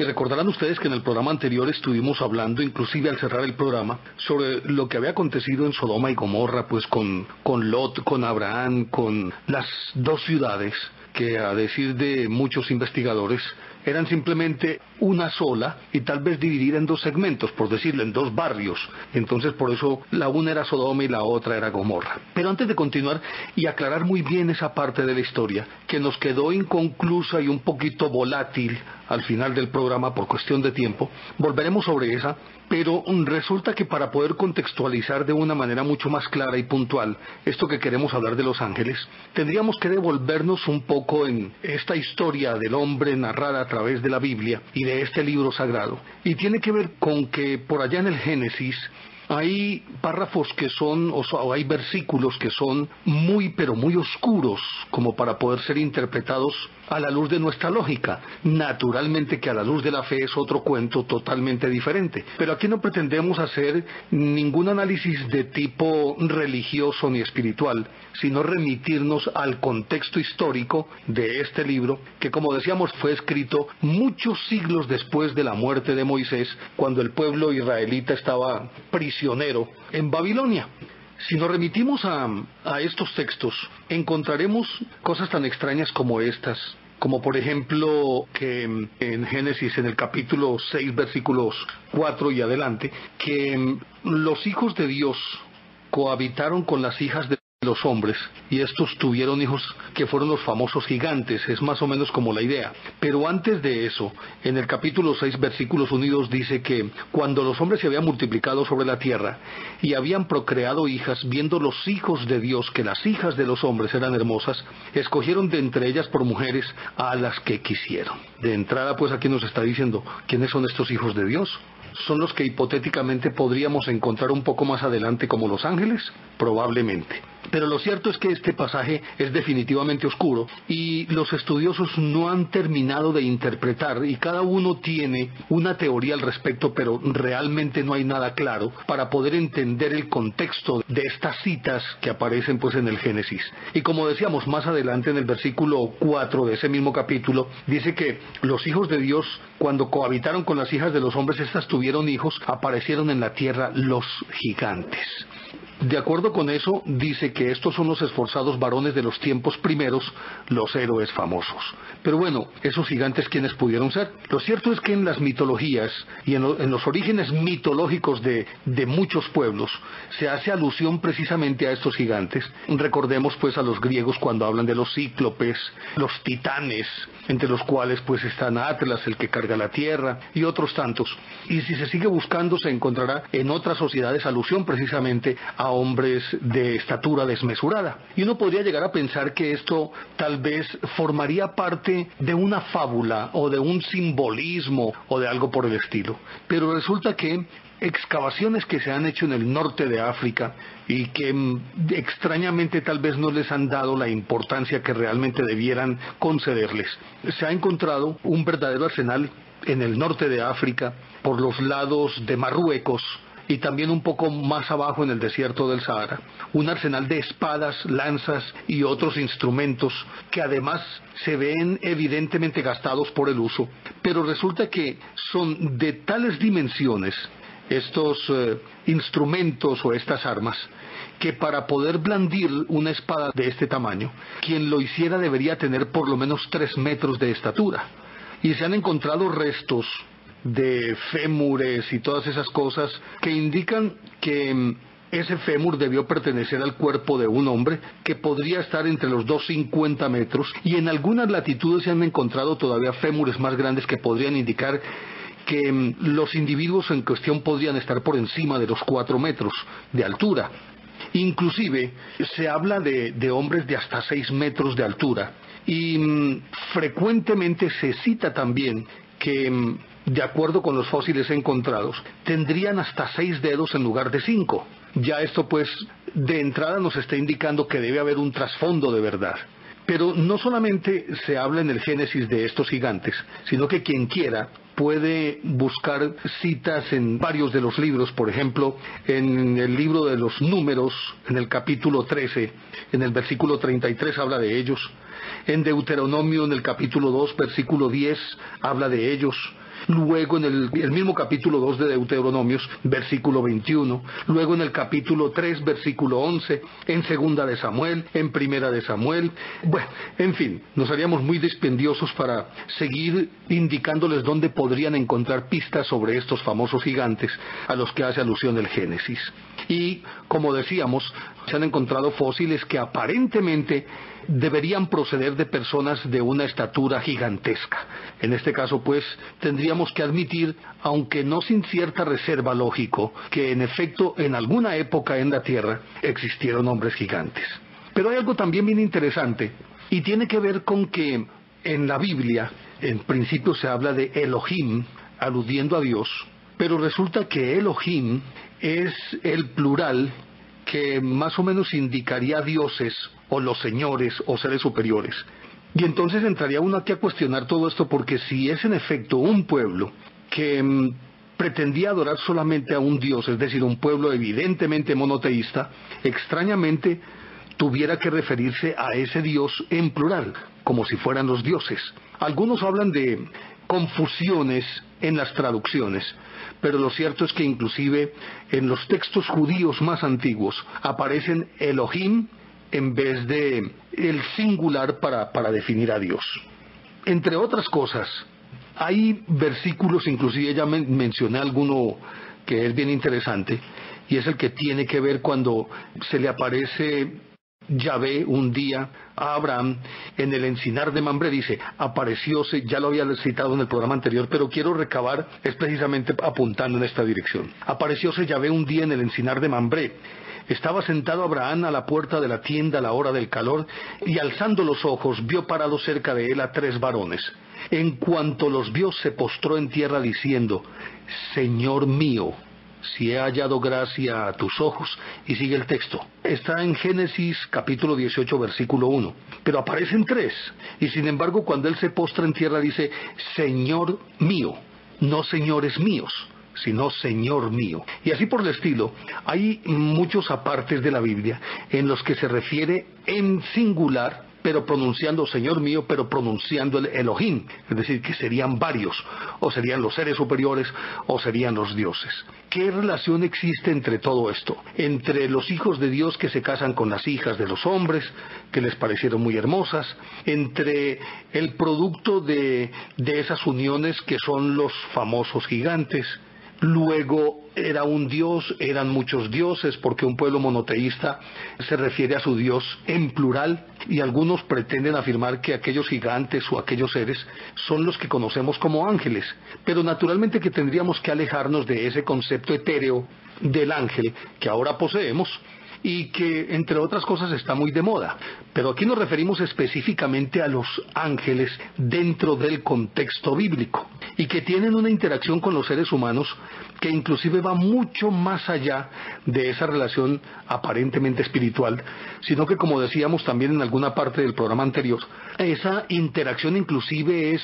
Y recordarán ustedes que en el programa anterior estuvimos hablando, inclusive al cerrar el programa, sobre lo que había acontecido en Sodoma y Gomorra, pues con Lot, con Abraham, con las dos ciudades que, a decir de muchos investigadores, eran simplemente una sola y tal vez dividida en dos segmentos, por decirlo, en dos barrios. Entonces por eso la una era Sodoma y la otra era Gomorra. Pero antes de continuar y aclarar muy bien esa parte de la historia, que nos quedó inconclusa y un poquito volátil al final del programa por cuestión de tiempo, volveremos sobre esa, pero resulta que para poder contextualizar de una manera mucho más clara y puntual esto que queremos hablar de los ángeles, tendríamos que devolvernos un poco en esta historia del hombre narrada a través de la Biblia y de este libro sagrado. Y tiene que ver con que por allá en el Génesis hay párrafos que son, o hay versículos que son muy pero muy oscuros como para poder ser interpretados a la luz de nuestra lógica. Naturalmente que a la luz de la fe es otro cuento totalmente diferente. Pero aquí no pretendemos hacer ningún análisis de tipo religioso ni espiritual, sino remitirnos al contexto histórico de este libro, que como decíamos fue escrito muchos siglos después de la muerte de Moisés, cuando el pueblo israelita estaba prisionero en Babilonia. Si nos remitimos a estos textos, encontraremos cosas tan extrañas como estas, como por ejemplo que en Génesis, en el capítulo 6, versículos 4 y adelante, que los hijos de Dios cohabitaron con las hijas de los hombres, y estos tuvieron hijos que fueron los famosos gigantes. Es más o menos como la idea. Pero antes de eso, en el capítulo 6, versículos 1 y 2 dice que cuando los hombres se habían multiplicado sobre la tierra y habían procreado hijas, viendo los hijos de Dios que las hijas de los hombres eran hermosas, escogieron de entre ellas por mujeres a las que quisieron. De entrada, pues aquí nos está diciendo quiénes son estos hijos de Dios. ¿Son los que hipotéticamente podríamos encontrar un poco más adelante como los ángeles? Probablemente. Pero lo cierto es que este pasaje es definitivamente oscuro y los estudiosos no han terminado de interpretar, y cada uno tiene una teoría al respecto, pero realmente no hay nada claro para poder entender el contexto de estas citas que aparecen pues en el Génesis. Y como decíamos más adelante en el versículo 4 de ese mismo capítulo, dice que los hijos de Dios, cuando cohabitaron con las hijas de los hombres, estas tuvieron hijos, aparecieron en la tierra los gigantes. De acuerdo con eso, dice que estos son los esforzados varones de los tiempos primeros, los héroes famosos. Pero bueno, esos gigantes, ¿quiénes pudieron ser? Lo cierto es que en las mitologías y en los orígenes mitológicos de muchos pueblos se hace alusión precisamente a estos gigantes. Recordemos pues a los griegos cuando hablan de los cíclopes, los titanes, entre los cuales pues están Atlas, el que carga la tierra, y otros tantos. Y si se sigue buscando, se encontrará en otras sociedades alusión precisamente a hombres de estatura desmesurada. Y uno podría llegar a pensar que esto tal vez formaría parte de una fábula o de un simbolismo o de algo por el estilo. Pero resulta que excavaciones que se han hecho en el norte de África y que extrañamente tal vez no les han dado la importancia que realmente debieran concederles. Se ha encontrado un verdadero arsenal en el norte de África, por los lados de Marruecos, y también un poco más abajo en el desierto del Sahara, un arsenal de espadas, lanzas y otros instrumentos que además se ven evidentemente gastados por el uso, pero resulta que son de tales dimensiones estos instrumentos o estas armas, que para poder blandir una espada de este tamaño, quien lo hiciera debería tener por lo menos 3 metros de estatura. Y se han encontrado restos de fémures y todas esas cosas que indican que ese fémur debió pertenecer al cuerpo de un hombre, que podría estar entre los 2,50 metros, y en algunas latitudes se han encontrado todavía fémures más grandes que podrían indicar que los individuos en cuestión podrían estar por encima de los 4 metros de altura. Inclusive se habla de hombres de hasta 6 metros de altura, y frecuentemente se cita también que, de acuerdo con los fósiles encontrados, tendrían hasta 6 dedos en lugar de 5. Ya esto pues de entrada nos está indicando que debe haber un trasfondo de verdad. Pero no solamente se habla en el Génesis de estos gigantes, sino que quien quiera puede buscar citas en varios de los libros. Por ejemplo, en el libro de los Números, en el capítulo 13, en el versículo 33 habla de ellos. En Deuteronomio, en el capítulo 2, versículo 10, habla de ellos. Luego en el mismo capítulo 2 de Deuteronomios, versículo 21. Luego en el capítulo 3, versículo 11. En segunda de Samuel, en primera de Samuel. Bueno, en fin, nos haríamos muy dispendiosos para seguir indicándoles dónde podrían encontrar pistas sobre estos famosos gigantes a los que hace alusión el Génesis. Y, como decíamos, se han encontrado fósiles que aparentemente deberían proceder de personas de una estatura gigantesca. En este caso, pues, tendríamos que admitir, aunque no sin cierta reserva lógico, que en efecto en alguna época en la Tierra existieron hombres gigantes. Pero hay algo también bien interesante, y tiene que ver con que en la Biblia, en principio se habla de Elohim, aludiendo a Dios, pero resulta que Elohim es el plural que más o menos indicaría dioses o los señores o seres superiores. Y entonces entraría uno aquí a cuestionar todo esto, porque si es en efecto un pueblo que pretendía adorar solamente a un dios, es decir, un pueblo evidentemente monoteísta, extrañamente tuviera que referirse a ese dios en plural, como si fueran los dioses. Algunos hablan de confusiones en las traducciones, pero lo cierto es que inclusive en los textos judíos más antiguos aparecen Elohim en vez de el singular para definir a Dios. Entre otras cosas, hay versículos, inclusive ya mencioné alguno que es bien interesante, y es el que tiene que ver cuando se le aparece Yahvé un día a Abraham en el encinar de Mambré. Dice, aparecióse, ya lo había citado en el programa anterior, pero quiero recabar, es precisamente apuntando en esta dirección. Aparecióse Yahvé un día en el encinar de Mambré. Estaba sentado Abraham a la puerta de la tienda a la hora del calor, y alzando los ojos vio parados cerca de él a 3 varones. En cuanto los vio, se postró en tierra diciendo, Señor mío, si he hallado gracia a tus ojos. Y sigue el texto. Está en Génesis capítulo 18 versículo 1. Pero aparecen 3. Y sin embargo, cuando él se postra en tierra dice, Señor mío, no señores míos, sino Señor mío. Y así por el estilo, hay muchos apartes de la Biblia en los que se refiere en singular, pero pronunciando Señor mío, pero pronunciando el Elohim, es decir, que serían varios, o serían los seres superiores, o serían los dioses. ¿Qué relación existe entre todo esto? Entre los hijos de Dios que se casan con las hijas de los hombres, que les parecieron muy hermosas, entre el producto de esas uniones que son los famosos gigantes. Luego era un dios, eran muchos dioses, porque un pueblo monoteísta se refiere a su dios en plural, y algunos pretenden afirmar que aquellos gigantes o aquellos seres son los que conocemos como ángeles, pero naturalmente que tendríamos que alejarnos de ese concepto etéreo del ángel que ahora poseemos, y que entre otras cosas está muy de moda. Pero aquí nos referimos específicamente a los ángeles dentro del contexto bíblico, y que tienen una interacción con los seres humanos que inclusive va mucho más allá de esa relación aparentemente espiritual, sino que, como decíamos también en alguna parte del programa anterior, esa interacción inclusive es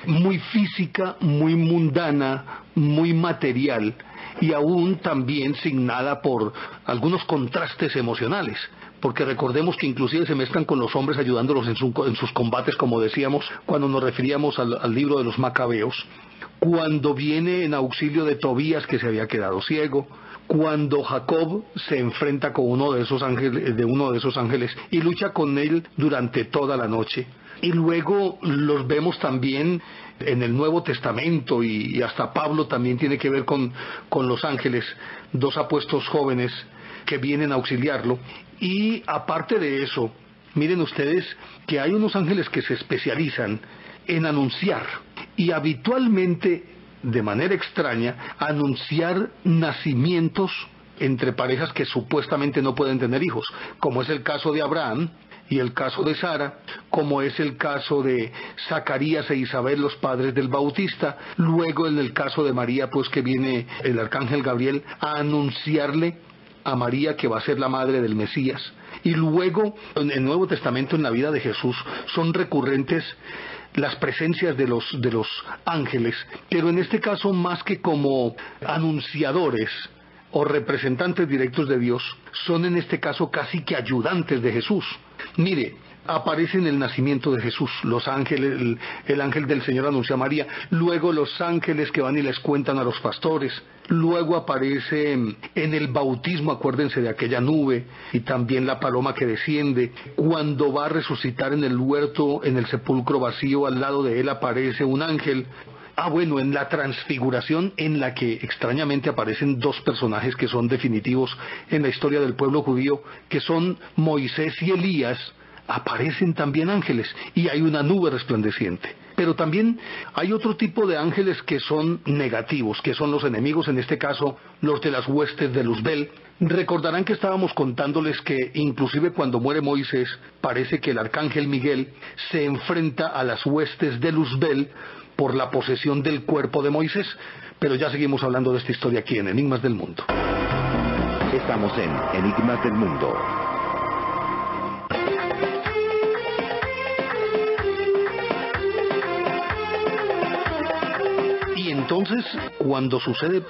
muy física, muy mundana, muy material, y aún también signada por algunos contrastes emocionales, porque recordemos que inclusive se mezclan con los hombres ayudándolos en sus combates, como decíamos cuando nos referíamos al libro de los Macabeos, cuando viene en auxilio de Tobías, que se había quedado ciego, cuando Jacob se enfrenta con uno de esos ángeles y lucha con él durante toda la noche. Y luego los vemos también en el Nuevo Testamento, y hasta Pablo también tiene que ver con los ángeles, 2 apuestos jóvenes que vienen a auxiliarlo. Y aparte de eso, miren ustedes que hay unos ángeles que se especializan en anunciar, y habitualmente, de manera extraña, anunciar nacimientos entre parejas que supuestamente no pueden tener hijos, como es el caso de Abraham y el caso de Sara, como es el caso de Zacarías e Isabel, los padres del Bautista. Luego en el caso de María, pues que viene el arcángel Gabriel a anunciarle a María que va a ser la madre del Mesías. Y luego en el Nuevo Testamento, en la vida de Jesús, son recurrentes las presencias de los ángeles, pero en este caso más que como anunciadores o representantes directos de Dios, son en este caso casi que ayudantes de Jesús. Mire, aparece en el nacimiento de Jesús. Los ángeles, el ángel del Señor anunció a María, luego los ángeles que van y les cuentan a los pastores, luego aparece en el bautismo, acuérdense de aquella nube, y también la paloma que desciende. Cuando va a resucitar en el huerto, en el sepulcro vacío, al lado de él aparece un ángel. Bueno, en la transfiguración, en la que extrañamente aparecen dos personajes que son definitivos en la historia del pueblo judío, que son Moisés y Elías, aparecen también ángeles, y hay una nube resplandeciente. Pero también hay otro tipo de ángeles que son negativos, que son los enemigos, en este caso los de las huestes de Luzbel. Recordarán que estábamos contándoles que inclusive cuando muere Moisés, parece que el arcángel Miguel se enfrenta a las huestes de Luzbel por la posesión del cuerpo de Moisés. Pero ya seguimos hablando de esta historia aquí en Enigmas del Mundo. Estamos en Enigmas del Mundo. Y entonces, cuando sucede,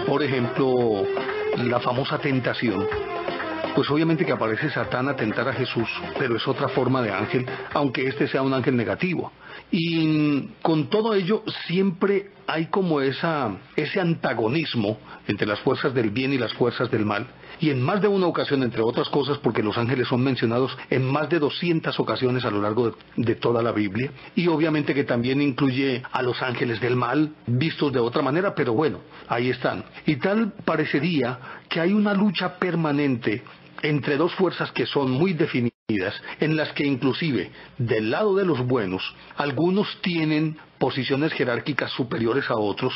por ejemplo, la famosa tentación, pues obviamente que aparece Satán a tentar a Jesús, pero es otra forma de ángel, aunque este sea un ángel negativo. Y con todo ello siempre hay como ese antagonismo entre las fuerzas del bien y las fuerzas del mal. Y en más de una ocasión, entre otras cosas, porque los ángeles son mencionados en más de 200 ocasiones a lo largo de toda la Biblia. Y obviamente que también incluye a los ángeles del mal, vistos de otra manera, pero bueno, ahí están. Y tal parecería que hay una lucha permanente entre dos fuerzas que son muy definidas, en las que inclusive del lado de los buenos algunos tienen posiciones jerárquicas superiores a otros.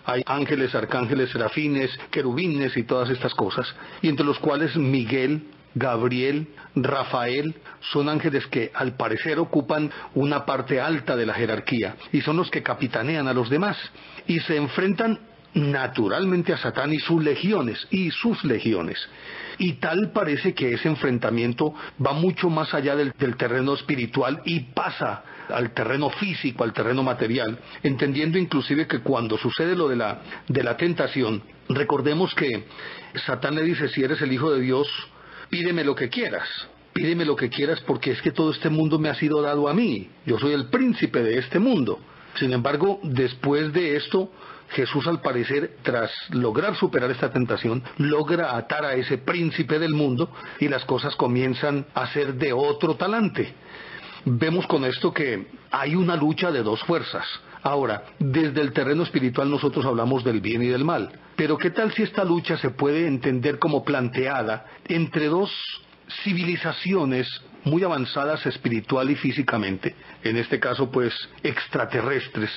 Hay ángeles, arcángeles, serafines, querubines y todas estas cosas, y entre los cuales Miguel, Gabriel, Rafael son ángeles que al parecer ocupan una parte alta de la jerarquía y son los que capitanean a los demás y se enfrentan naturalmente a Satán y sus legiones. Y tal parece que ese enfrentamiento va mucho más allá del terreno espiritual y pasa al terreno físico, al terreno material, entendiendo inclusive que cuando sucede lo de la tentación, recordemos que Satán le dice: si eres el Hijo de Dios, pídeme lo que quieras. Pídeme lo que quieras, porque es que todo este mundo me ha sido dado a mí. Yo soy el príncipe de este mundo. Sin embargo, después de esto, Jesús, al parecer, tras lograr superar esta tentación, logra atar a ese príncipe del mundo y las cosas comienzan a ser de otro talante. Vemos con esto que hay una lucha de dos fuerzas. Ahora, desde el terreno espiritual nosotros hablamos del bien y del mal. Pero ¿qué tal si esta lucha se puede entender como planteada entre dos civilizaciones muy avanzadas espiritual y físicamente, en este caso pues extraterrestres,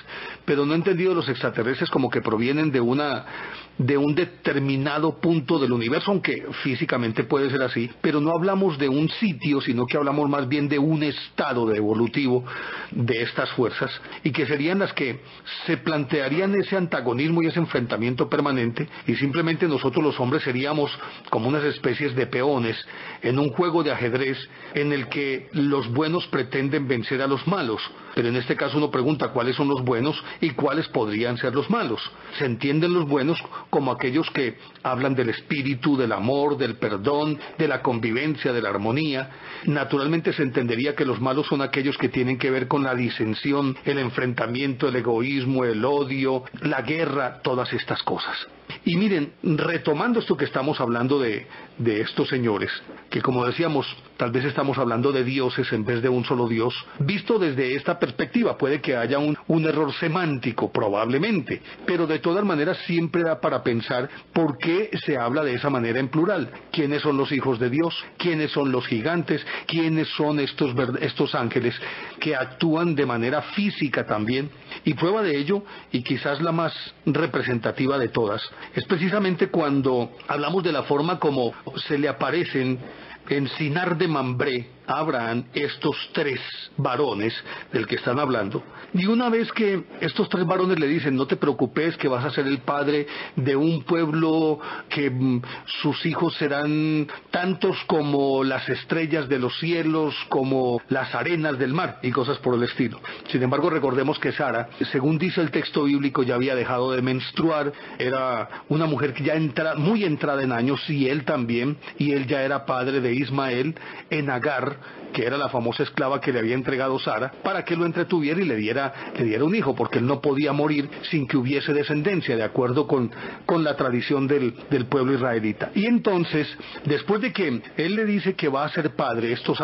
pero no he entendido los extraterrestres como que provienen de un determinado punto del universo, aunque físicamente puede ser así, pero no hablamos de un sitio, sino que hablamos más bien de un estado evolutivo de estas fuerzas, y que serían las que se plantearían ese antagonismo y ese enfrentamiento permanente, y simplemente nosotros los hombres seríamos como unas especies de peones en un juego de ajedrez en el que los buenos pretenden vencer a los malos. Pero en este caso uno pregunta cuáles son los buenos y cuáles podrían ser los malos. Se entienden los buenos como aquellos que hablan del espíritu, del amor, del perdón, de la convivencia, de la armonía. Naturalmente se entendería que los malos son aquellos que tienen que ver con la disensión, el enfrentamiento, el egoísmo, el odio, la guerra, todas estas cosas. Y miren, retomando esto que estamos hablando de estos señores, que como decíamos, tal vez estamos hablando de dioses en vez de un solo Dios, visto desde esta perspectiva, puede que haya un error semántico, probablemente, pero de todas maneras siempre da para pensar por qué se habla de esa manera en plural. ¿Quiénes son los hijos de Dios? ¿Quiénes son los gigantes? ¿Quiénes son estos ángeles que actúan de manera física también? Y prueba de ello, y quizás la más representativa de todas, es precisamente cuando hablamos de la forma como se le aparecen en Sinar de Mambré a Abraham estos tres varones del que están hablando. Y una vez que estos tres varones le dicen: no te preocupes, que vas a ser el padre de un pueblo que sus hijos serán tantos como las estrellas de los cielos, como las arenas del mar, y cosas por el estilo. Sin embargo, recordemos que Sara, según dice el texto bíblico, ya había dejado de menstruar, era una mujer que ya muy entrada en años, y él también, y él ya era padre de Ismael en Agar, Agar, que era la famosa esclava que le había entregado Sara, para que lo entretuviera y le diera un hijo, porque él no podía morir sin que hubiese descendencia, de acuerdo con la tradición del pueblo israelita. Y entonces, después de que él le dice que va a ser padre, estos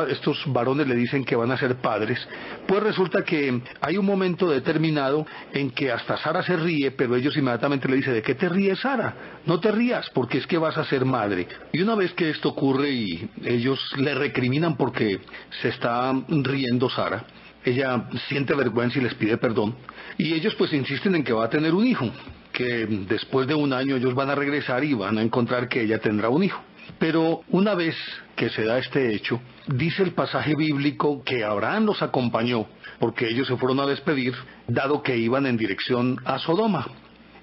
varones le dicen que van a ser padres, pues resulta que hay un momento determinado en que hasta Sara se ríe, pero ellos inmediatamente le dicen: ¿de qué te ríes, Sara? No te rías, porque es que vas a ser madre. Y una vez que esto ocurre y ellos le recriminan porque se está riendo Sara, ella siente vergüenza y les pide perdón, y ellos pues insisten en que va a tener un hijo, que después de un año ellos van a regresar y van a encontrar que ella tendrá un hijo. Pero una vez que se da este hecho, dice el pasaje bíblico que Abraham los acompañó, porque ellos se fueron a despedir, dado que iban en dirección a Sodoma.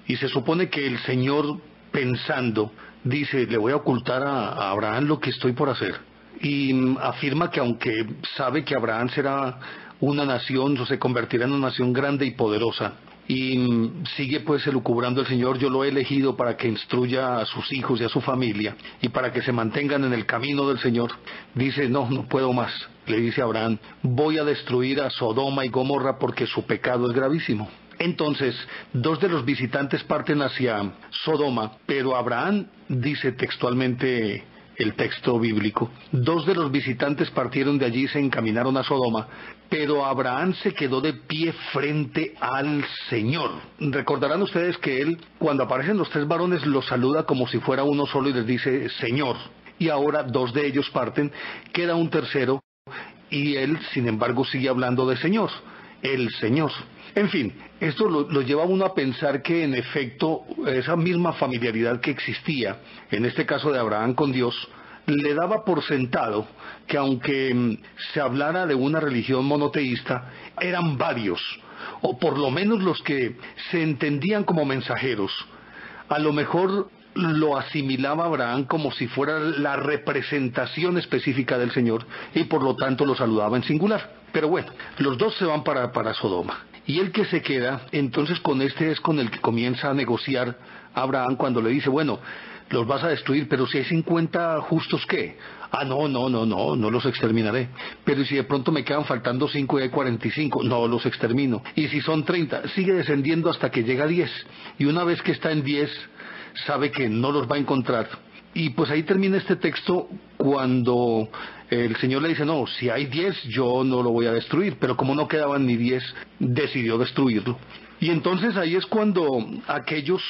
Y se supone que el Señor, pensando, dice: le voy a ocultar a Abraham lo que estoy por hacer. Y afirma que aunque sabe que Abraham será una nación, o se convertirá en una nación grande y poderosa, y sigue pues elucubrando el Señor: yo lo he elegido para que instruya a sus hijos y a su familia, y para que se mantengan en el camino del Señor. Dice: no puedo más. Le dice a Abraham: voy a destruir a Sodoma y Gomorra porque su pecado es gravísimo. Entonces, 2 de los visitantes parten hacia Sodoma, pero Abraham, dice textualmente el texto bíblico, 2 de los visitantes partieron de allí y se encaminaron a Sodoma, pero Abraham se quedó de pie frente al Señor. Recordarán ustedes que él, cuando aparecen los 3 varones, los saluda como si fuera uno solo y les dice: Señor. Y ahora 2 de ellos parten, queda un tercero, y él, sin embargo, sigue hablando de Señor, el Señor. En fin, esto lo lleva a uno a pensar que en efecto esa misma familiaridad que existía, en este caso de Abraham con Dios, le daba por sentado que aunque se hablara de una religión monoteísta, eran varios, o por lo menos los que se entendían como mensajeros. A lo mejor lo asimilaba Abraham como si fuera la representación específica del Señor, y por lo tanto lo saludaba en singular. Pero bueno, los 2 se van para Sodoma. Y el que se queda, entonces con este es con el que comienza a negociar Abraham, cuando le dice: bueno, los vas a destruir, pero si hay 50 justos, ¿qué? No los exterminaré. Pero si de pronto me quedan faltando 5 y hay 45, no los extermino. Y si son 30, sigue descendiendo hasta que llega a 10. Y una vez que está en 10, sabe que no los va a encontrar. Y pues ahí termina este texto, cuando el Señor le dice: no, si hay 10 yo no lo voy a destruir. Pero como no quedaban ni 10, decidió destruirlo. Y entonces ahí es cuando aquellos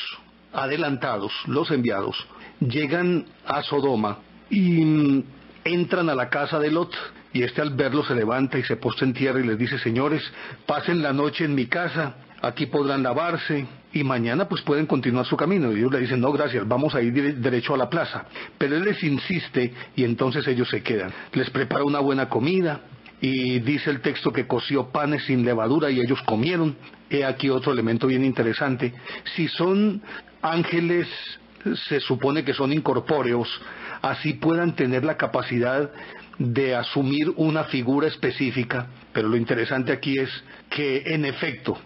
adelantados, los enviados, llegan a Sodoma y entran a la casa de Lot. Y al verlo se levanta y se postra en tierra y les dice: señores, pasen la noche en mi casa, aquí podrán lavarse y mañana pues pueden continuar su camino. Y ellos le dicen: no, gracias, vamos a ir derecho a la plaza. Pero él les insiste y entonces ellos se quedan. Les prepara una buena comida y dice el texto que coció panes sin levadura y ellos comieron. He aquí otro elemento bien interesante: si son ángeles, se supone que son incorpóreos, así puedan tener la capacidad de asumir una figura específica. Pero lo interesante aquí es que en efecto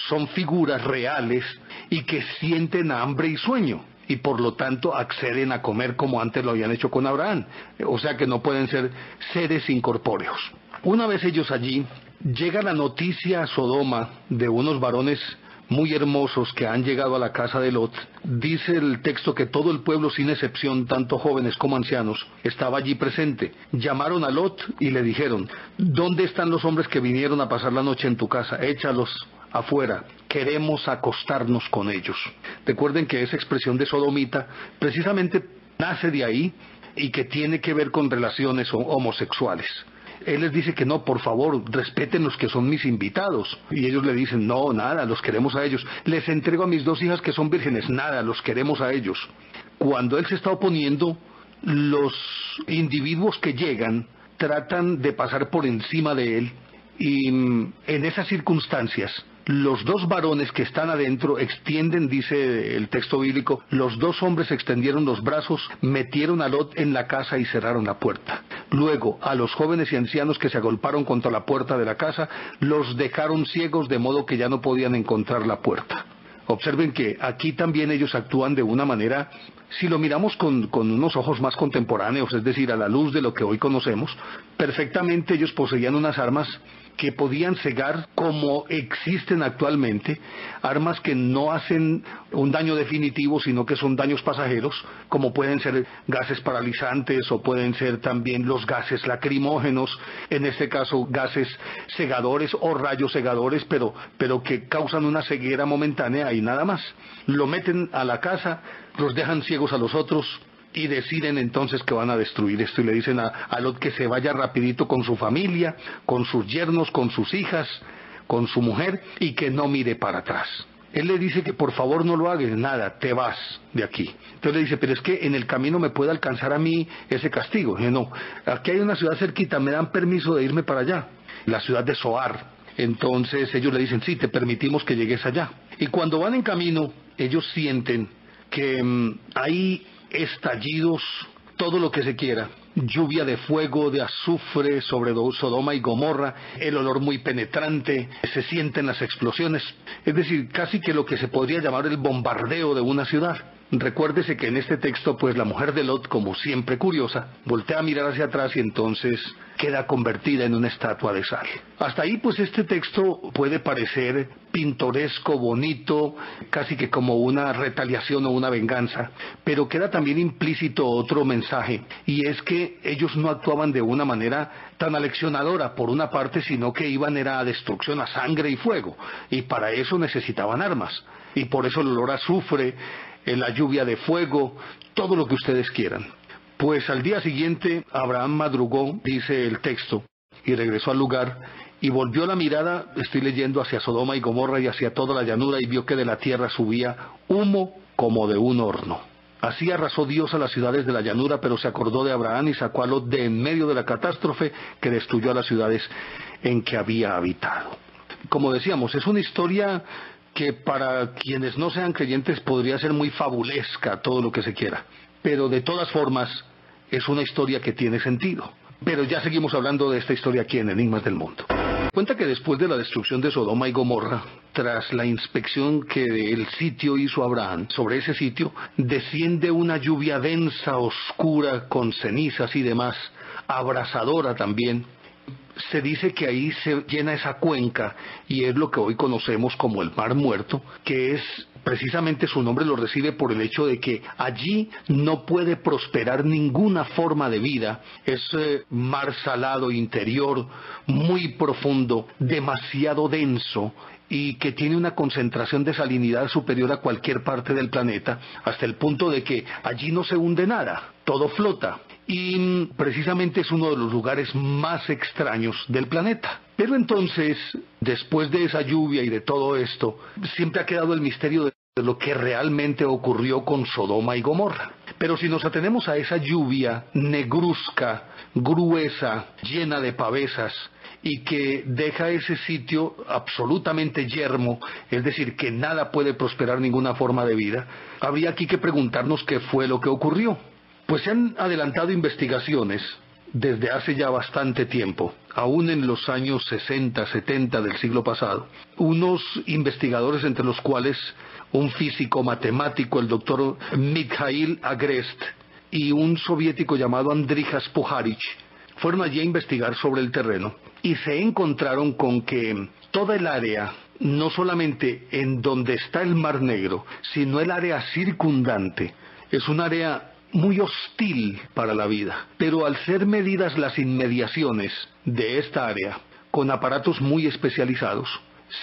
son figuras reales y que sienten hambre y sueño, y por lo tanto acceden a comer como antes lo habían hecho con Abraham. O sea que no pueden ser seres incorpóreos. Una vez ellos allí, llega la noticia a Sodoma de unos varones muy hermosos que han llegado a la casa de Lot. Dice el texto que todo el pueblo, sin excepción, tanto jóvenes como ancianos, estaba allí presente. Llamaron a Lot y le dijeron: ¿dónde están los hombres que vinieron a pasar la noche en tu casa? Échalos afuera, queremos acostarnos con ellos. Recuerden que esa expresión de sodomita precisamente nace de ahí, y que tiene que ver con relaciones homosexuales. Él les dice que no, por favor, respeten los que son mis invitados. Y ellos le dicen: no, nada, los queremos a ellos. Les entrego a mis 2 hijas que son vírgenes, nada, los queremos a ellos. Cuando él se está oponiendo, los individuos que llegan tratan de pasar por encima de él, y en esas circunstancias los 2 varones que están adentro extienden, dice el texto bíblico, los 2 hombres extendieron los brazos, metieron a Lot en la casa y cerraron la puerta. Luego a los jóvenes y ancianos que se agolparon contra la puerta de la casa, los dejaron ciegos, de modo que ya no podían encontrar la puerta. Observen que aquí también ellos actúan de una manera Si lo miramos con unos ojos más contemporáneos, es decir, a la luz de lo que hoy conocemos, perfectamente ellos poseían unas armas que podían cegar como existen actualmente, armas que no hacen un daño definitivo, sino que son daños pasajeros, como pueden ser gases paralizantes o pueden ser también los gases lacrimógenos, en este caso gases cegadores o rayos cegadores, pero que causan una ceguera momentánea y nada más. Lo meten a la casa, los dejan ciegos a los otros, y deciden entonces que van a destruir esto y le dicen a Lot que se vaya rapidito con su familia, con sus yernos, con sus hijas, con su mujer y que no mire para atrás. Él le dice que por favor no lo hagas, nada, te vas de aquí. Entonces le dice, pero es que en el camino me puede alcanzar a mí ese castigo. Y dice, no, aquí hay una ciudad cerquita, me dan permiso de irme para allá, la ciudad de Zoar. Entonces ellos le dicen, sí, te permitimos que llegues allá. Y cuando van en camino, ellos sienten que hay estallidos, todo lo que se quiera, lluvia de fuego, de azufre sobre Sodoma y Gomorra, el olor muy penetrante, se sienten las explosiones, es decir, casi que lo que se podría llamar el bombardeo de una ciudad. Recuérdese que en este texto, pues la mujer de Lot, como siempre curiosa, voltea a mirar hacia atrás y entonces queda convertida en una estatua de sal. Hasta ahí, pues este texto puede parecer pintoresco, bonito, casi que como una retaliación o una venganza, pero queda también implícito otro mensaje, y es que ellos no actuaban de una manera tan aleccionadora, por una parte, sino que iban era a destrucción, a sangre y fuego, y para eso necesitaban armas, y por eso el olor a azufre, la lluvia de fuego, todo lo que ustedes quieran. Pues al día siguiente Abraham madrugó, dice el texto, y regresó al lugar, y volvió la mirada, estoy leyendo, hacia Sodoma y Gomorra y hacia toda la llanura, y vio que de la tierra subía humo como de un horno. Así arrasó Dios a las ciudades de la llanura, pero se acordó de Abraham y sacó a Lot de en medio de la catástrofe que destruyó a las ciudades en que había habitado. Como decíamos, es una historia que para quienes no sean creyentes podría ser muy fabulesca, todo lo que se quiera, pero de todas formas es una historia que tiene sentido. Pero ya seguimos hablando de esta historia aquí en Enigmas del Mundo. Cuenta que después de la destrucción de Sodoma y Gomorra, tras la inspección que el sitio hizo Abraham, sobre ese sitio desciende una lluvia densa, oscura, con cenizas y demás, abrasadora también. Se dice que ahí se llena esa cuenca y es lo que hoy conocemos como el Mar Muerto, que es precisamente su nombre lo recibe por el hecho de que allí no puede prosperar ninguna forma de vida. Es mar salado interior, muy profundo, demasiado denso y que tiene una concentración de salinidad superior a cualquier parte del planeta, hasta el punto de que allí no se hunde nada, todo flota. Y precisamente es uno de los lugares más extraños del planeta. Pero entonces, después de esa lluvia y de todo esto, siempre ha quedado el misterio de lo que realmente ocurrió con Sodoma y Gomorra. Pero si nos atenemos a esa lluvia negruzca, gruesa, llena de pavesas, y que deja ese sitio absolutamente yermo, es decir, que nada puede prosperar ninguna forma de vida, habría aquí que preguntarnos qué fue lo que ocurrió. Pues se han adelantado investigaciones desde hace ya bastante tiempo, aún en los años 60, 70 del siglo pasado. Unos investigadores, entre los cuales un físico matemático, el doctor Mikhail Agrest, y un soviético llamado Andrijas Puharich, fueron allí a investigar sobre el terreno y se encontraron con que toda el área, no solamente en donde está el Mar Negro, sino el área circundante, es un área muy hostil para la vida, pero al ser medidas las inmediaciones de esta área con aparatos muy especializados,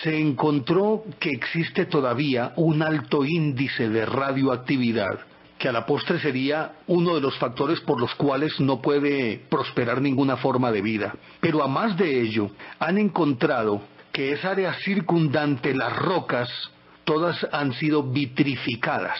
se encontró que existe todavía un alto índice de radioactividad, que a la postre sería uno de los factores por los cuales no puede prosperar ninguna forma de vida. Pero a más de ello, han encontrado que esa área circundante, las rocas, todas han sido vitrificadas.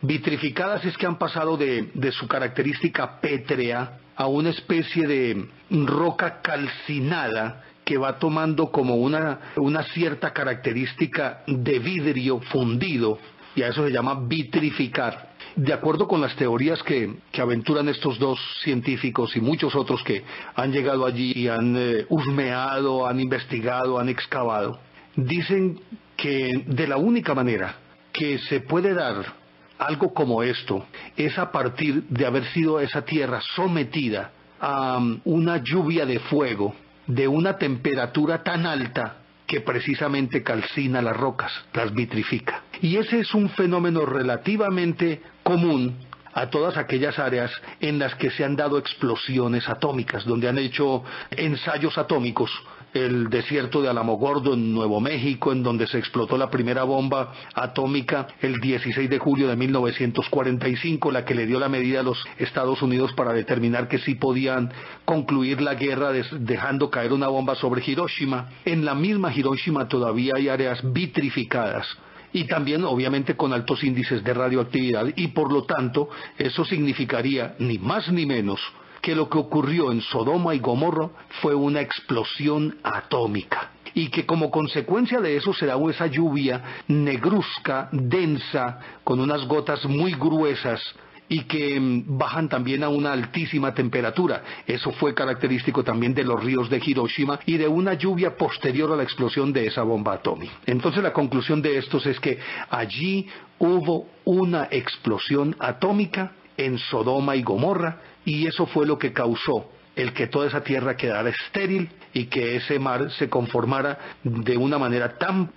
Vitrificadas es que han pasado de su característica pétrea a una especie de roca calcinada que va tomando como una cierta característica de vidrio fundido, y a eso se llama vitrificar. De acuerdo con las teorías que aventuran estos dos científicos y muchos otros que han llegado allí y han husmeado, han investigado, han excavado, dicen que de la única manera que se puede dar algo como esto es a partir de haber sido esa tierra sometida a una lluvia de fuego de una temperatura tan alta que precisamente calcina las rocas, las vitrifica. Y ese es un fenómeno relativamente común a todas aquellas áreas en las que se han dado explosiones atómicas, donde han hecho ensayos atómicos. El desierto de Alamogordo en Nuevo México, en donde se explotó la primera bomba atómica el 16 de julio de 1945, la que le dio la medida a los Estados Unidos para determinar que sí podían concluir la guerra dejando caer una bomba sobre Hiroshima. En la misma Hiroshima todavía hay áreas vitrificadas, y también obviamente con altos índices de radioactividad, y por lo tanto eso significaría ni más ni menos que lo que ocurrió en Sodoma y Gomorra fue una explosión atómica, y que como consecuencia de eso se da esa lluvia negruzca, densa, con unas gotas muy gruesas y que bajan también a una altísima temperatura. Eso fue característico también de los ríos de Hiroshima y de una lluvia posterior a la explosión de esa bomba atómica. Entonces la conclusión de estos es que allí hubo una explosión atómica en Sodoma y Gomorra, y eso fue lo que causó el que toda esa tierra quedara estéril y que ese mar se conformara de una manera tan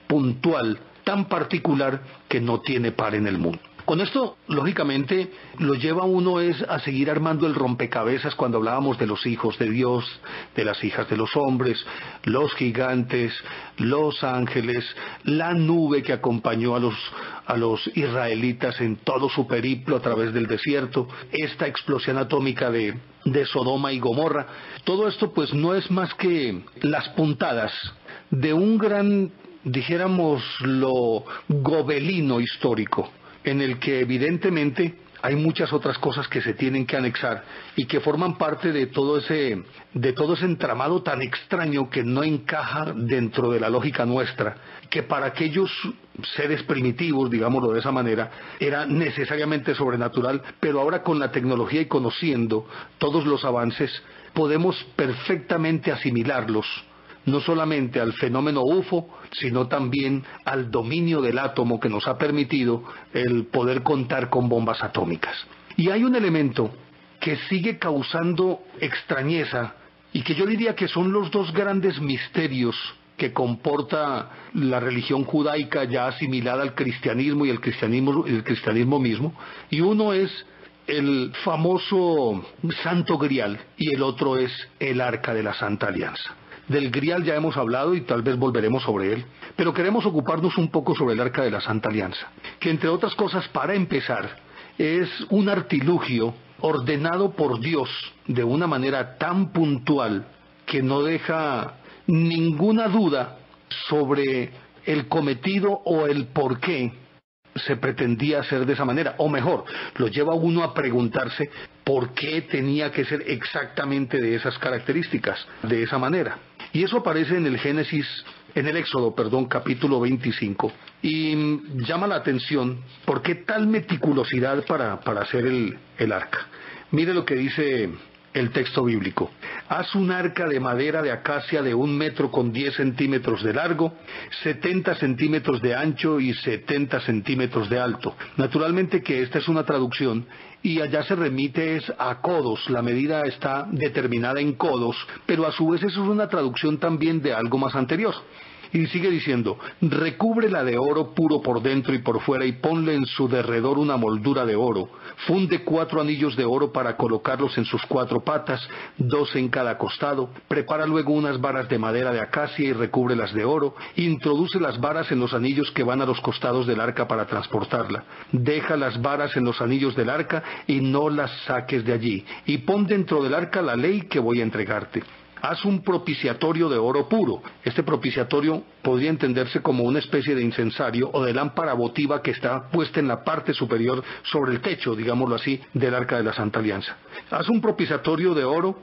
puntual, tan particular, que no tiene par en el mundo. Con esto, lógicamente, lo lleva uno es a seguir armando el rompecabezas cuando hablábamos de los hijos de Dios, de las hijas de los hombres, los gigantes, los ángeles, la nube que acompañó a los israelitas en todo su periplo a través del desierto, esta explosión atómica de Sodoma y Gomorra. Todo esto pues no es más que las puntadas de un gran, dijéramos, lo gobelino histórico, en el que evidentemente hay muchas otras cosas que se tienen que anexar y que forman parte de todo ese entramado tan extraño que no encaja dentro de la lógica nuestra, que para aquellos seres primitivos, digámoslo de esa manera, era necesariamente sobrenatural, pero ahora con la tecnología y conociendo todos los avances, podemos perfectamente asimilarlos, no solamente al fenómeno UFO, sino también al dominio del átomo que nos ha permitido el poder contar con bombas atómicas. Y hay un elemento que sigue causando extrañeza y que yo diría que son los dos grandes misterios que comporta la religión judaica ya asimilada al cristianismo y el cristianismo mismo, y uno es el famoso Santo Grial y el otro es el Arca de la Santa Alianza. Del Grial ya hemos hablado y tal vez volveremos sobre él, pero queremos ocuparnos un poco sobre el Arca de la Santa Alianza, que entre otras cosas, para empezar, es un artilugio ordenado por Dios de una manera tan puntual que no deja ninguna duda sobre el cometido o el por qué se pretendía hacer de esa manera, o mejor, lo lleva uno a preguntarse por qué tenía que ser exactamente de esas características, de esa manera. Y eso aparece en el Éxodo, capítulo 25, y llama la atención por qué tal meticulosidad para hacer el arca. Mire lo que dice el texto bíblico: haz un arca de madera de acacia de 1 metro con 10 centímetros de largo, 70 centímetros de ancho y 70 centímetros de alto. Naturalmente que esta es una traducción y allá se remite a codos, la medida está determinada en codos, pero a su vez eso es una traducción también de algo más anterior. Y sigue diciendo: recúbrela de oro puro por dentro y por fuera y ponle en su derredor una moldura de oro. Funde 4 anillos de oro para colocarlos en sus 4 patas, 2 en cada costado. Prepara luego unas varas de madera de acacia y recúbrelas de oro. Introduce las varas en los anillos que van a los costados del arca para transportarla. Deja las varas en los anillos del arca y no las saques de allí. Y pon dentro del arca la ley que voy a entregarte. Haz un propiciatorio de oro puro. Este propiciatorio podría entenderse como una especie de incensario o de lámpara votiva que está puesta en la parte superior sobre el techo, digámoslo así, del Arca de la Santa Alianza. Haz un propiciatorio de oro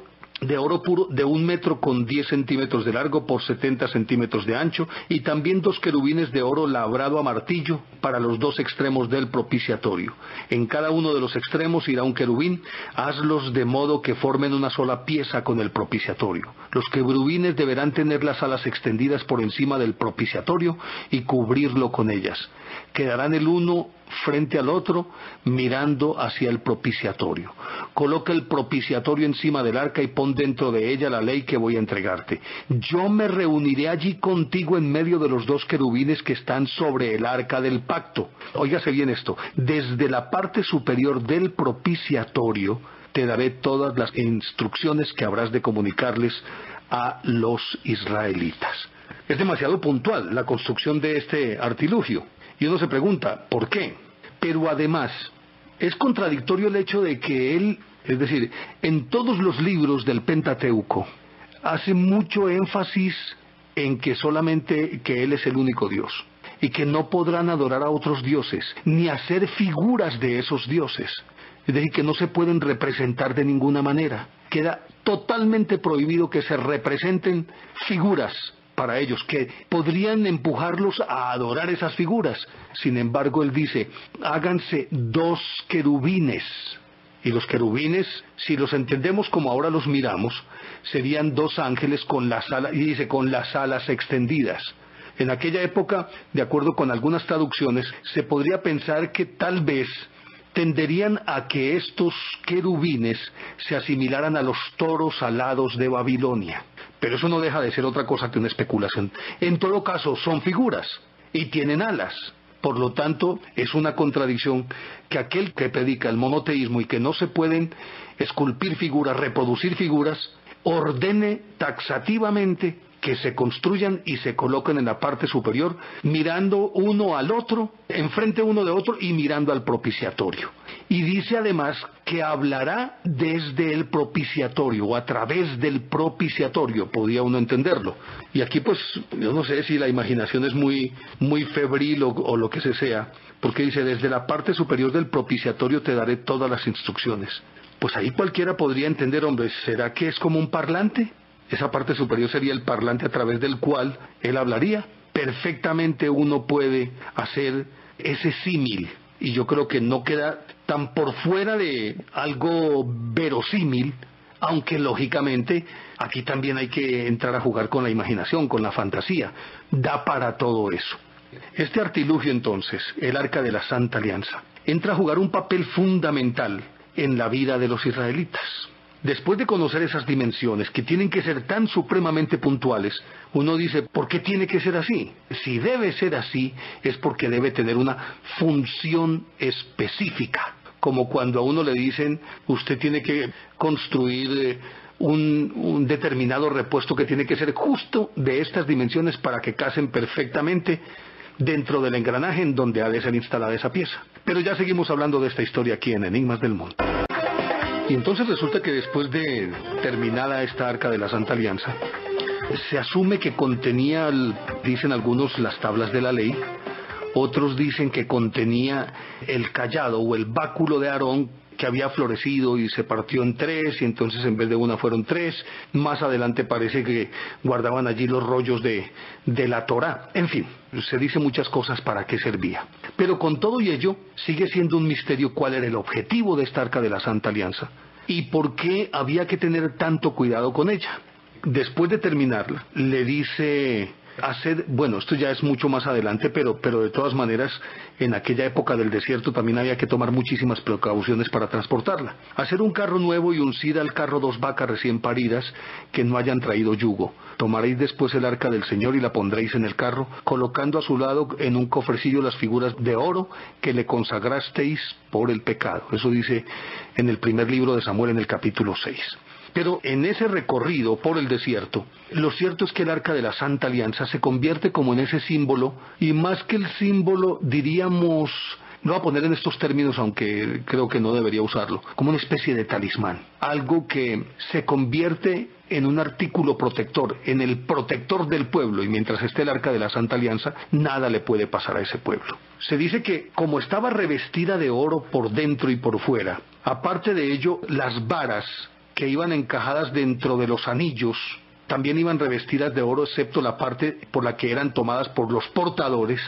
puro de 1 metro con 10 centímetros de largo por 70 centímetros de ancho, y también 2 querubines de oro labrado a martillo para los 2 extremos del propiciatorio. En cada uno de los extremos irá un querubín. Hazlos de modo que formen una sola pieza con el propiciatorio. Los querubines deberán tener las alas extendidas por encima del propiciatorio y cubrirlo con ellas. Quedarán el uno frente al otro, mirando hacia el propiciatorio. Coloca el propiciatorio encima del arca y pon dentro de ella la ley que voy a entregarte. Yo me reuniré allí contigo en medio de los dos querubines que están sobre el arca del pacto. Óigase bien esto, desde la parte superior del propiciatorio te daré todas las instrucciones que habrás de comunicarles a los israelitas. Es demasiado puntual la construcción de este artilugio. Y uno se pregunta, ¿por qué? Pero además, es contradictorio el hecho de que él, es decir, en todos los libros del Pentateuco, hace mucho énfasis en que solamente que él es el único Dios, y que no podrán adorar a otros dioses, ni hacer figuras de esos dioses. Es decir, que no se pueden representar de ninguna manera. Queda totalmente prohibido que se representen figuras para ellos, que podrían empujarlos a adorar esas figuras. Sin embargo, él dice, háganse 2 querubines. Y los querubines, si los entendemos como ahora los miramos, serían 2 ángeles con las alas, y dice, con las alas extendidas. En aquella época, de acuerdo con algunas traducciones, se podría pensar que tal vez tenderían a que estos querubines se asimilaran a los toros alados de Babilonia. Pero eso no deja de ser otra cosa que una especulación. En todo caso, son figuras y tienen alas. Por lo tanto, es una contradicción que aquel que predica el monoteísmo y que no se pueden esculpir figuras, reproducir figuras, ordene taxativamente que se construyan y se coloquen en la parte superior, mirando uno al otro, enfrente uno de otro y mirando al propiciatorio. Y dice además que hablará desde el propiciatorio, o a través del propiciatorio, podía uno entenderlo. Y aquí pues, yo no sé si la imaginación es muy febril o lo que sea, porque dice, desde la parte superior del propiciatorio te daré todas las instrucciones. Pues ahí cualquiera podría entender, hombre, ¿será que es como un parlante? Esa parte superior sería el parlante a través del cual él hablaría. Perfectamente uno puede hacer ese símil, y yo creo que no queda tan por fuera de algo verosímil, aunque lógicamente aquí también hay que entrar a jugar con la imaginación, con la fantasía. Da para todo eso. Este artilugio entonces, el Arca de la Santa Alianza, entra a jugar un papel fundamental en la vida de los israelitas. Después de conocer esas dimensiones que tienen que ser tan supremamente puntuales, uno dice, ¿por qué tiene que ser así? Si debe ser así, es porque debe tener una función específica. Como cuando a uno le dicen, usted tiene que construir un determinado repuesto que tiene que ser justo de estas dimensiones para que casen perfectamente dentro del engranaje en donde ha de ser instalada esa pieza. Pero ya seguimos hablando de esta historia aquí en Enigmas del Mundo. Y entonces resulta que después de terminada esta Arca de la Santa Alianza, se asume que contenía, dicen algunos, las tablas de la ley, otros dicen que contenía el cayado o el báculo de Aarón, que había florecido y se partió en 3, y entonces en vez de una fueron 3. Más adelante parece que guardaban allí los rollos de la Torá. En fin, se dice muchas cosas para qué servía. Pero con todo y ello, sigue siendo un misterio cuál era el objetivo de esta Arca de la Santa Alianza y por qué había que tener tanto cuidado con ella. Después de terminarla, le dice hacer, bueno, esto ya es mucho más adelante, pero de todas maneras, en aquella época del desierto también había que tomar muchísimas precauciones para transportarla. Hacer un carro nuevo y uncir al carro 2 vacas recién paridas que no hayan traído yugo. Tomaréis después el arca del Señor y la pondréis en el carro, colocando a su lado en un cofrecillo las figuras de oro que le consagrasteis por el pecado. Eso dice en el primer libro de Samuel, en el capítulo 6. Pero en ese recorrido por el desierto, lo cierto es que el Arca de la Santa Alianza se convierte como en ese símbolo, y más que el símbolo, diríamos, lo voy a poner en estos términos, aunque creo que no debería usarlo, como una especie de talismán, algo que se convierte en un artículo protector, en el protector del pueblo, y mientras esté el Arca de la Santa Alianza, nada le puede pasar a ese pueblo. Se dice que como estaba revestida de oro por dentro y por fuera, aparte de ello, las varas que iban encajadas dentro de los anillos también iban revestidas de oro, excepto la parte por la que eran tomadas por los portadores.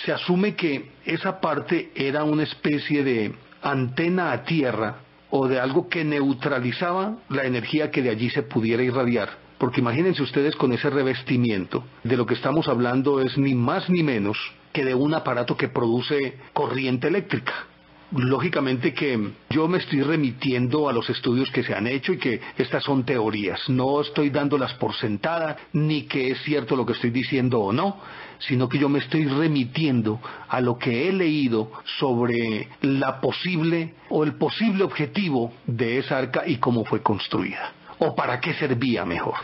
Se asume que esa parte era una especie de antena a tierra o de algo que neutralizaba la energía que de allí se pudiera irradiar porque imagínense ustedes con ese revestimiento, de lo que estamos hablando es ni más ni menos que de un aparato que produce corriente eléctrica. Lógicamente que yo me estoy remitiendo a los estudios que se han hecho y que estas son teorías, no estoy dándolas por sentada, ni que es cierto lo que estoy diciendo o no, sino que yo me estoy remitiendo a lo que he leído sobre la posible o el posible objetivo de esa arca y cómo fue construida, o para qué servía mejor.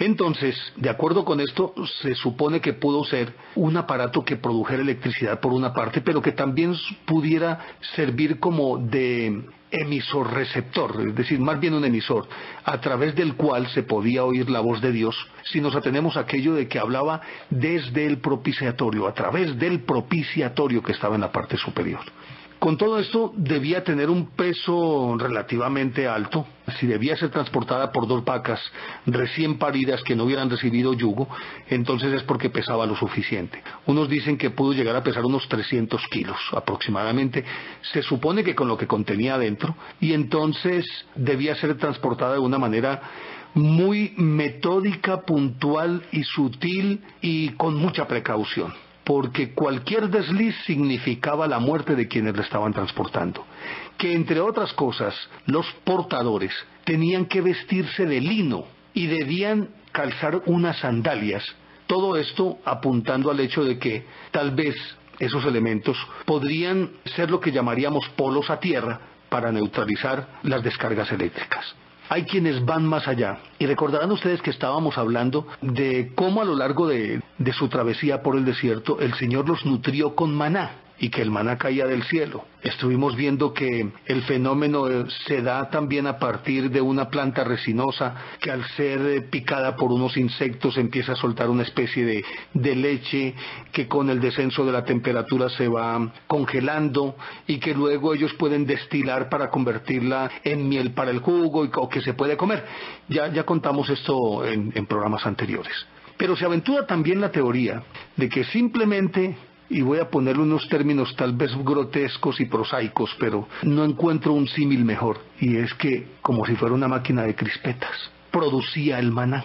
Entonces, de acuerdo con esto, se supone que pudo ser un aparato que produjera electricidad por una parte, pero que también pudiera servir como de emisor receptor, es decir, más bien un emisor, a través del cual se podía oír la voz de Dios, si nos atenemos a aquello de que hablaba desde el propiciatorio, a través del propiciatorio que estaba en la parte superior. Con todo esto debía tener un peso relativamente alto. Si debía ser transportada por 2 vacas recién paridas que no hubieran recibido yugo, entonces es porque pesaba lo suficiente. Unos dicen que pudo llegar a pesar unos 300 kilos aproximadamente. Se supone que con lo que contenía adentro, y entonces debía ser transportada de una manera muy metódica, puntual y sutil y con mucha precaución, porque cualquier desliz significaba la muerte de quienes la estaban transportando. Que entre otras cosas, los portadores tenían que vestirse de lino y debían calzar unas sandalias. Todo esto apuntando al hecho de que tal vez esos elementos podrían ser lo que llamaríamos polos a tierra para neutralizar las descargas eléctricas. Hay quienes van más allá, y recordarán ustedes que estábamos hablando de cómo a lo largo de su travesía por el desierto el Señor los nutrió con maná, y que el maná caía del cielo. Estuvimos viendo que el fenómeno se da también a partir de una planta resinosa que al ser picada por unos insectos empieza a soltar una especie de leche que con el descenso de la temperatura se va congelando y que luego ellos pueden destilar para convertirla en miel para el jugo o que se puede comer. Ya contamos esto en programas anteriores. Pero se aventura también la teoría de que simplemente, y voy a ponerle unos términos tal vez grotescos y prosaicos, pero no encuentro un símil mejor, y es que, como si fuera una máquina de crispetas, producía el maná.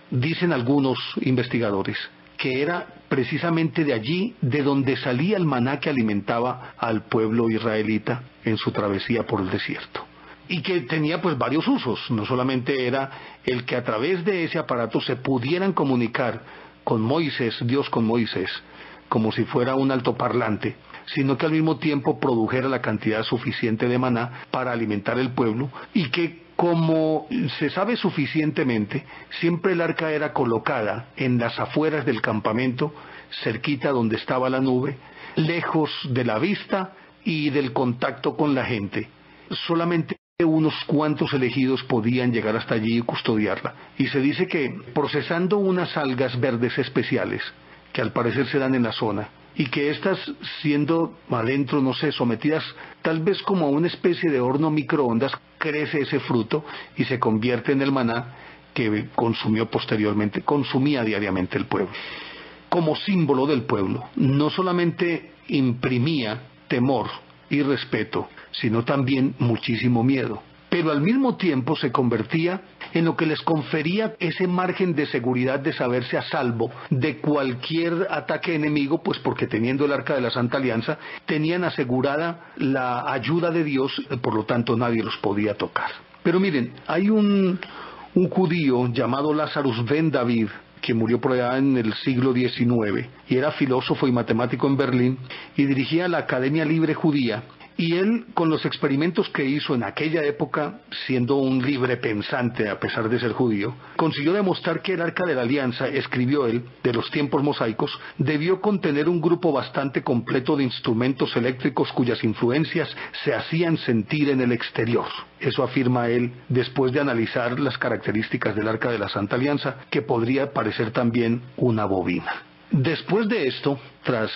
Dicen algunos investigadores que era precisamente de allí de donde salía el maná que alimentaba al pueblo israelita en su travesía por el desierto. Y que tenía pues varios usos, no solamente era el que a través de ese aparato se pudieran comunicar con Moisés, Dios con Moisés, como si fuera un altoparlante, sino que al mismo tiempo produjera la cantidad suficiente de maná para alimentar el pueblo, y que, como se sabe suficientemente, siempre el arca era colocada en las afueras del campamento, cerquita donde estaba la nube, lejos de la vista y del contacto con la gente. Solamente unos cuantos elegidos podían llegar hasta allí y custodiarla. Y se dice que procesando unas algas verdes especiales, que al parecer se dan en la zona, y que estas, siendo adentro, no sé, sometidas tal vez como a una especie de horno microondas, crece ese fruto y se convierte en el maná que consumía diariamente el pueblo. Como símbolo del pueblo, no solamente imprimía temor y respeto, sino también muchísimo miedo, pero al mismo tiempo se convertía en lo que les confería ese margen de seguridad de saberse a salvo de cualquier ataque enemigo, pues porque teniendo el Arca de la Santa Alianza tenían asegurada la ayuda de Dios, por lo tanto nadie los podía tocar. Pero miren, hay un judío llamado Lazarus ben David, que murió por allá en el siglo XIX, y era filósofo y matemático en Berlín, y dirigía la Academia Libre Judía. Y él, con los experimentos que hizo en aquella época, siendo un libre pensante a pesar de ser judío, consiguió demostrar que el Arca de la Alianza, escribió él, de los tiempos mosaicos, debió contener un grupo bastante completo de instrumentos eléctricos cuyas influencias se hacían sentir en el exterior. Eso afirma él después de analizar las características del Arca de la Santa Alianza, que podría parecer también una bobina. Después de esto, tras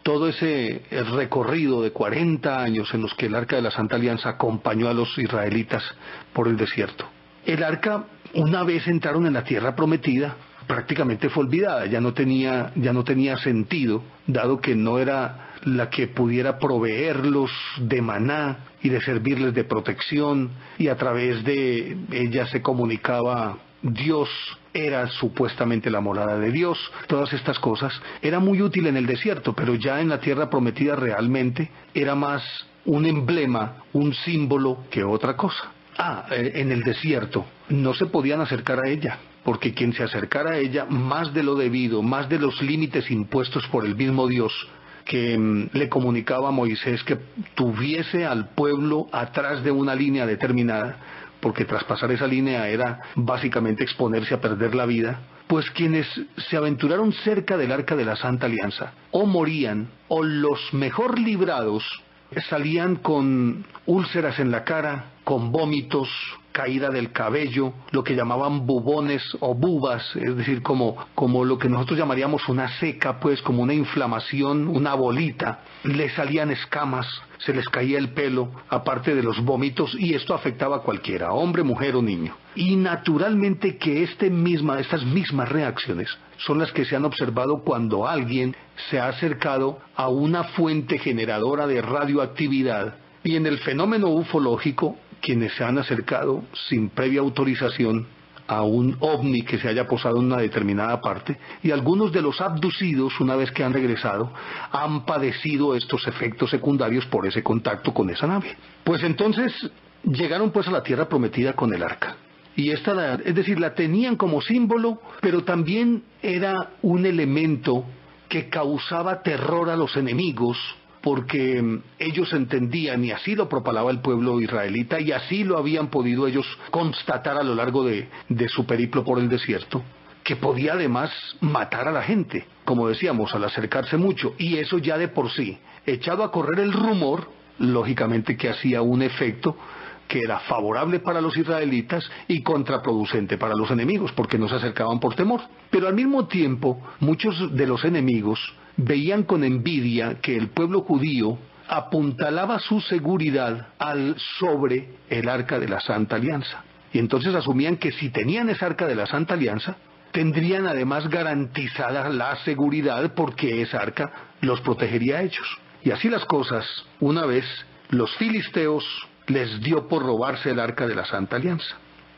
todo ese recorrido de 40 años en los que el Arca de la Santa Alianza acompañó a los israelitas por el desierto, el arca, una vez entraron en la tierra prometida, prácticamente fue olvidada, ya no tenía sentido, dado que no era la que pudiera proveerlos de maná y de servirles de protección, y a través de ella se comunicaba Dios era supuestamente la morada de Dios, todas estas cosas. Era muy útil en el desierto, pero ya en la tierra prometida realmente era más un emblema, un símbolo que otra cosa. En el desierto no se podían acercar a ella, porque quien se acercara a ella más de lo debido, más de los límites impuestos por el mismo Dios, que le comunicaba a Moisés que tuviese al pueblo atrás de una línea determinada, porque traspasar esa línea era básicamente exponerse a perder la vida, pues quienes se aventuraron cerca del Arca de la Santa Alianza o morían, o los mejor librados salían con úlceras en la cara, con vómitos, caída del cabello, lo que llamaban bubones o bubas, es decir, como lo que nosotros llamaríamos una seca, pues como una inflamación, una bolita. Les salían escamas, se les caía el pelo, aparte de los vómitos, y esto afectaba a cualquiera, hombre, mujer o niño. Y naturalmente que estas mismas reacciones son las que se han observado cuando alguien se ha acercado a una fuente generadora de radioactividad. Y en el fenómeno ufológico, quienes se han acercado sin previa autorización a un ovni que se haya posado en una determinada parte, y algunos de los abducidos, una vez que han regresado, han padecido estos efectos secundarios por ese contacto con esa nave. Pues entonces llegaron pues a la tierra prometida con el arca. Y es decir, la tenían como símbolo, pero también era un elemento que causaba terror a los enemigos, porque ellos entendían, y así lo propalaba el pueblo israelita, y así lo habían podido ellos constatar a lo largo de su periplo por el desierto, que podía además matar a la gente, como decíamos, al acercarse mucho, y eso ya de por sí, echado a correr el rumor, lógicamente que hacía un efecto que era favorable para los israelitas y contraproducente para los enemigos, porque no se acercaban por temor. Pero al mismo tiempo, muchos de los enemigos veían con envidia que el pueblo judío apuntalaba su seguridad sobre el Arca de la Santa Alianza. Y entonces asumían que si tenían esa Arca de la Santa Alianza, tendrían además garantizada la seguridad, porque esa arca los protegería a ellos. Y así las cosas, una vez los filisteos les dio por robarse el Arca de la Santa Alianza.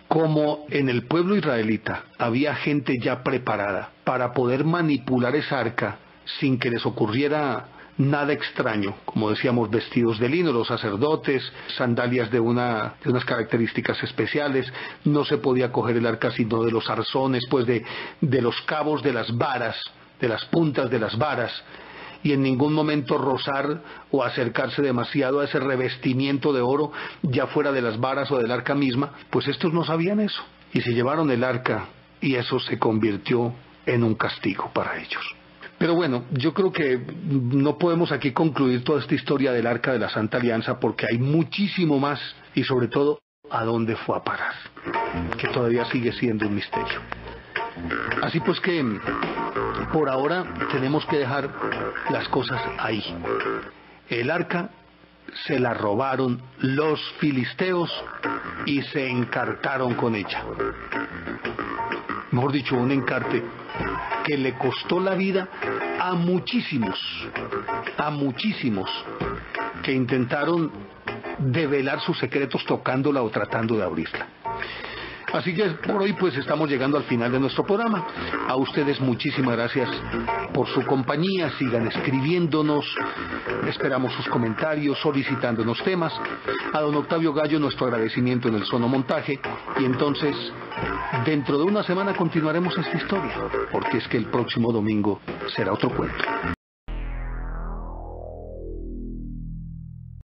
Como en el pueblo israelita había gente ya preparada para poder manipular esa arca sin que les ocurriera nada extraño, como decíamos, vestidos de lino, los sacerdotes, sandalias de unas características especiales, no se podía coger el arca sino de los arzones, pues de los cabos de las varas, de las puntas de las varas, y en ningún momento rozar o acercarse demasiado a ese revestimiento de oro, ya fuera de las varas o del arca misma. Pues estos no sabían eso, y se llevaron el arca, y eso se convirtió en un castigo para ellos. Pero bueno, yo creo que no podemos aquí concluir toda esta historia del Arca de la Santa Alianza, porque hay muchísimo más, y sobre todo, a dónde fue a parar, que todavía sigue siendo un misterio. Así pues que, por ahora, tenemos que dejar las cosas ahí. El arca se la robaron los filisteos y se encartaron con ella. Mejor dicho, un encarte que le costó la vida a muchísimos que intentaron develar sus secretos tocándola o tratando de abrirla. Así que por hoy pues estamos llegando al final de nuestro programa. A ustedes muchísimas gracias por su compañía. Sigan escribiéndonos, esperamos sus comentarios, solicitándonos temas. A don Octavio Gallo nuestro agradecimiento en el sonomontaje. Y entonces, dentro de una semana continuaremos esta historia, porque es que el próximo domingo será otro cuento.